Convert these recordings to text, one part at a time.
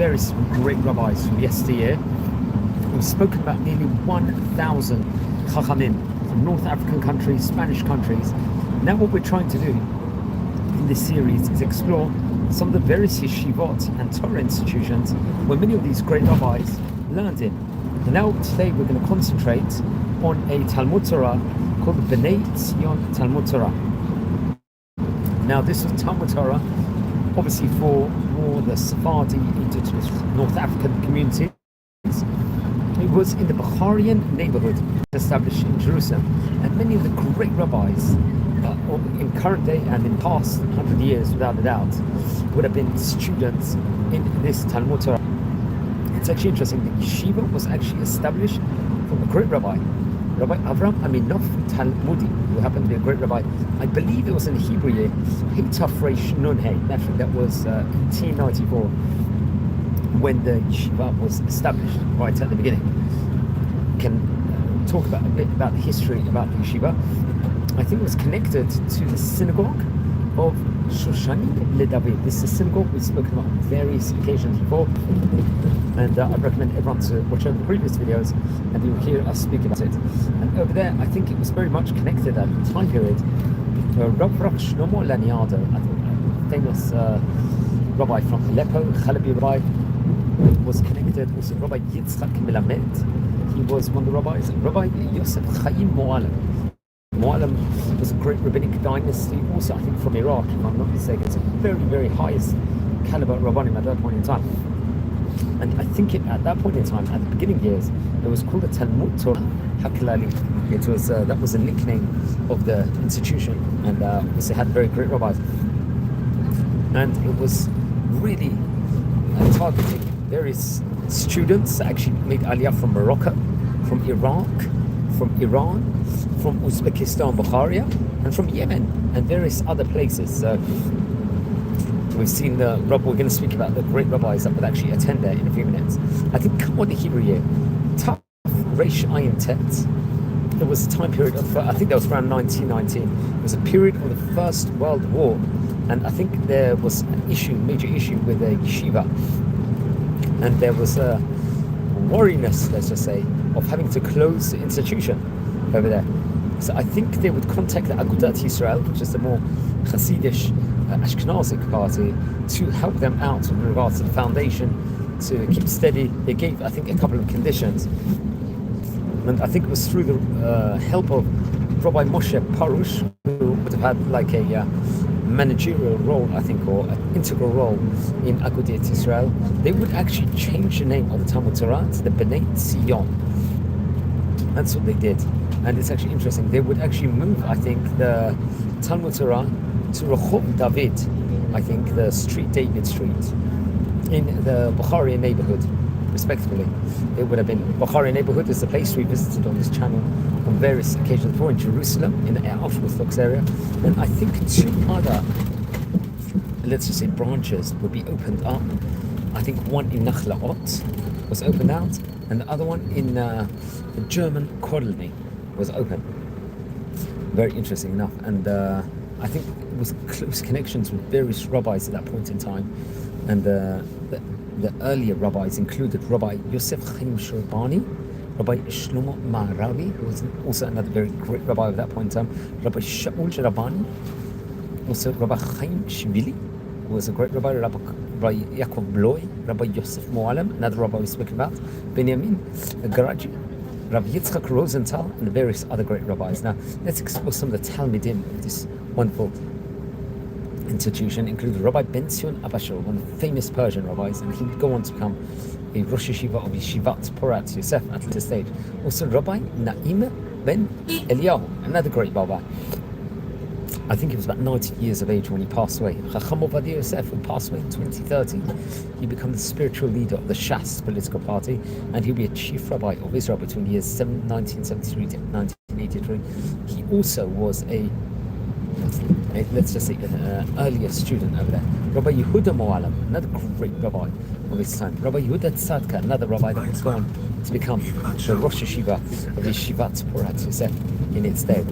various great rabbis from yesteryear. We've spoken about nearly 1,000 chachamim from North African countries, Spanish countries. Now what we're trying to do in this series is explore some of the various yeshivot and Torah institutions where many of these great rabbis learned in. And now today we're going to concentrate on a Talmud Torah called the Bnei Tzion Talmud Torah. Now this was Talmud Torah obviously for more the Sephardi, indigenous North African communities. It was in the Bukharian neighborhood established in Jerusalem, and many of the great rabbis in current day and in past 100 years, without a doubt, would have been students in this Talmud Torah. It's actually interesting, the yeshiva was actually established from a great rabbi, Rabbi Avram Aminov Talmudi, who happened to be a great rabbi. I believe it was in the Hebrew year, Hitaf Reish Nun Hey, naturally that was 1894, when the yeshiva was established right at the beginning. Can talk about a bit about the history about the yeshiva. I think it was connected to the synagogue of Shoshanim Le David. This is a synagogue we've spoken about on various occasions before, and I recommend everyone to watch over the previous videos and you'll hear us speak about it. And over there, I think it was very much connected at the time period. Rav Shlomo Laniado, I think a famous rabbi from Aleppo, Chalabi rabbi, was connected. Also Rabbi Yitzchak Melamed, he was one of the rabbis. Rabbi Yosef Chaim Mo'alem. Mo'alem was a great rabbinic dynasty, also I think from Iraq, if I'm not mistaken. It's a very, very highest caliber rabbanim at that point in time. And I think at that point in time, at the beginning years, it was called the Talmud Torah Haklali. It was that was a nickname of the institution, and also had very great rabbis. And it was really targeting various students that actually made aliyah from Morocco, from Iraq, from Iran, from Uzbekistan, Bukharia, and from Yemen, and various other places. So we've seen we're going to speak about the great rabbis that would actually attend there in a few minutes. I think come on the Hebrew year, Tav Reish Ayin Tet, there was a time period of, I think that was around 1919. It was a period of the First World War, and I think there was an major issue with the yeshiva, and there was a worriness, let's just say, of having to close the institution over there. So I think they would contact the Agudat Yisrael, which is the more Hasidish Ashkenazic party, to help them out with regards to the foundation, to keep steady. They gave, I think, a couple of conditions. And I think it was through the help of Rabbi Moshe Parush, who would have had like a managerial role, I think, or an integral role in Agudat Yisrael. They would actually change the name of the Talmud Torah to the Bnei Tzion. That's what they did. And it's actually interesting. They would actually move, I think, the Talmud Torah to Rehov David, I think, the street, David Street, in the Bukharian neighborhood, respectively. It would have been, Bukharian neighborhood is the place we visited on this channel on various occasions before, in Jerusalem, in the Orthodox area. And I think two other, let's just say, branches would be opened up. I think one in Nachlaot was opened out, and the other one in the German colony was open. Very interesting enough. And I think it was close connections with various rabbis at that point in time. And the earlier rabbis included Rabbi Yosef Chaim Sharbani, Rabbi Shlomo Maravi, who was also another very great rabbi at that point in time, Rabbi Shaul Rabani, also Rabbi Chaim Shvili, who was a great rabbi, Rabbi Yaakov Bloy, Rabbi Yosef Mo'alem, another rabbi we spoke about, Benjamin Garaji, Rabbi Yitzchak Rosenthal, and the various other great rabbis. Now, let's explore some of the Talmidim of this wonderful institution, including Rabbi Ben Tzion Abashur, one of the famous Persian rabbis, and he would go on to become a Rosh Yeshiva of Yeshivat Porat Yosef at a later stage. Also, Rabbi Naim Ben Eliyahu, another great rabbi. I think he was about 90 years of age when he passed away. Chacham Ovadia Yosef, who passed away in 2013, he became the spiritual leader of the Shas political party, and he'll be a chief rabbi of Israel between the years 1973 to 1983. He also was let's just say, an earlier student over there. Rabbi Yehuda Mo'alem, another great rabbi of his time. Rabbi Yehuda Tzadka, another rabbi that was gone to become the Rosh Yeshiva of Yeshivat Porat Yosef in its day.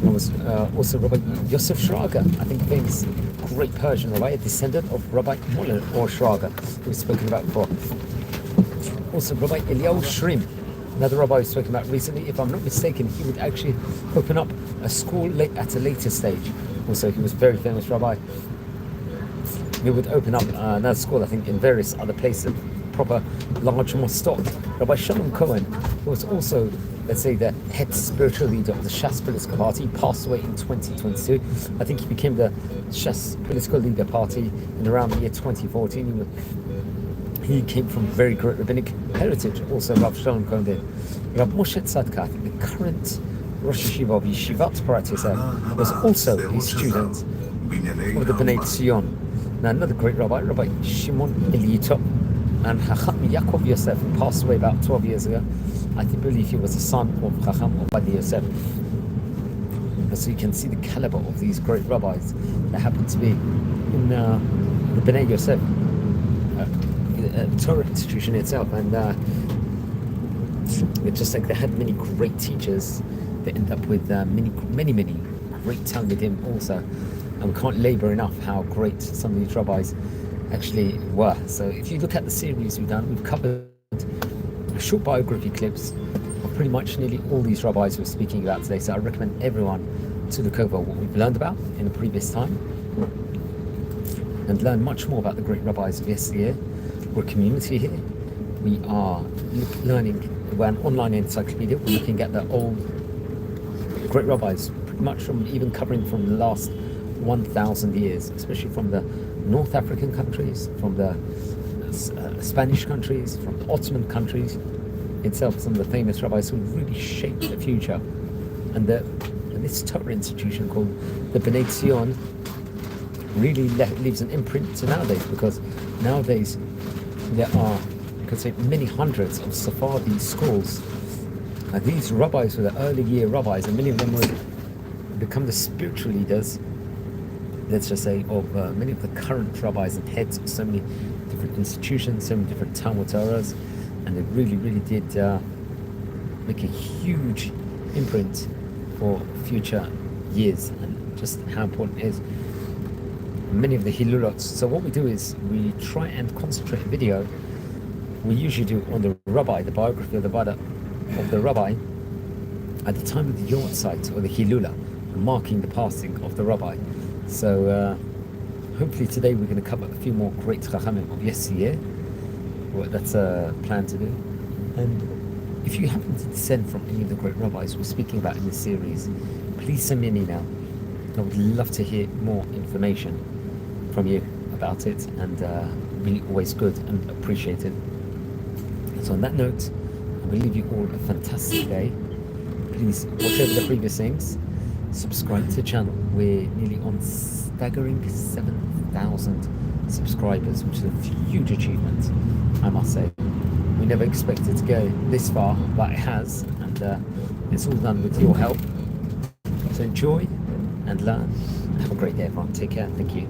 There was also Rabbi Yosef Shraga, I think famous great Persian rabbi, a descendant of Rabbi Moller or Shraga, who we've spoken about before. Also, Rabbi Eliyahu Shrim, another rabbi we've spoken about recently. If I'm not mistaken, he would actually open up a school at a later stage. Also, he was a very famous rabbi. He would open up another school, I think, in various other places, proper large mostot. Rabbi Shalom Cohen, who was also, let's say, the head spiritual leader of the Shas political party, passed away in 2022. I think he became the Shas political leader party in around the year 2014. He came from very great rabbinic heritage. Also, Rav Shalom Cohen did. Rav Moshe Tzadka, the current Rosh Yeshiva of Yeshivat Porat Yosef, was also a student of the Bnei Tzion. Now, another great rabbi, Rabbi Shimon Eliyito, and Chacham Yaakov Yosef, who passed away about 12 years ago. I believe he was a son of Chacham Obadiah Yosef. So you can see the caliber of these great rabbis that happen to be in the Bnei Yosef Torah institution itself. And it's just like they had many great teachers. They end up with many great Talmudim also. And we can't labor enough how great some of these rabbis actually were. So if you look at the series we've done, we've covered short biography clips of pretty much nearly all these rabbis we're speaking about today. So I recommend everyone to look over what we've learned about in the previous time and learn much more about the great rabbis of yesteryear. We're a community here. We are learning, we're an online encyclopedia. We're looking at the old great rabbis, pretty much from even covering from the last 1,000 years, especially from the North African countries, from the Spanish countries, from the Ottoman countries itself, some of the famous rabbis who really shaped the future. And this Torah institution called the Bnei Tzion really leaves an imprint to nowadays, because nowadays there are, you could say, many hundreds of Sephardi schools. And these rabbis were the early year rabbis, and many of them would become the spiritual leaders, let's just say, of many of the current rabbis and heads of so many different institutions, so many different Talmud Torahs, and it really did make a huge imprint for future years, and just how important it is. Many of the Hilulot. So what we do is we try and concentrate a video. We usually do on the rabbi, the biography of the rabbi, at the time of the Yortzeit or the Hilula, marking the passing of the rabbi. So hopefully today we're going to cover a few more great Chachamim of yesteryear. Well, that's a plan to do. And if you happen to descend from any of the great rabbis we're speaking about in this series, please send me an email. I would love to hear more information from you about it, and really always good and appreciated. So on that note, I will leave you all a fantastic day. Please watch over the previous things. Subscribe to the channel. We're nearly on staggering 7,000 subscribers, which is a huge achievement, I must say. We never expected to go this far, but it has, and it's all done with your help. So enjoy and learn. Have a great day, everyone. Take care. Thank you.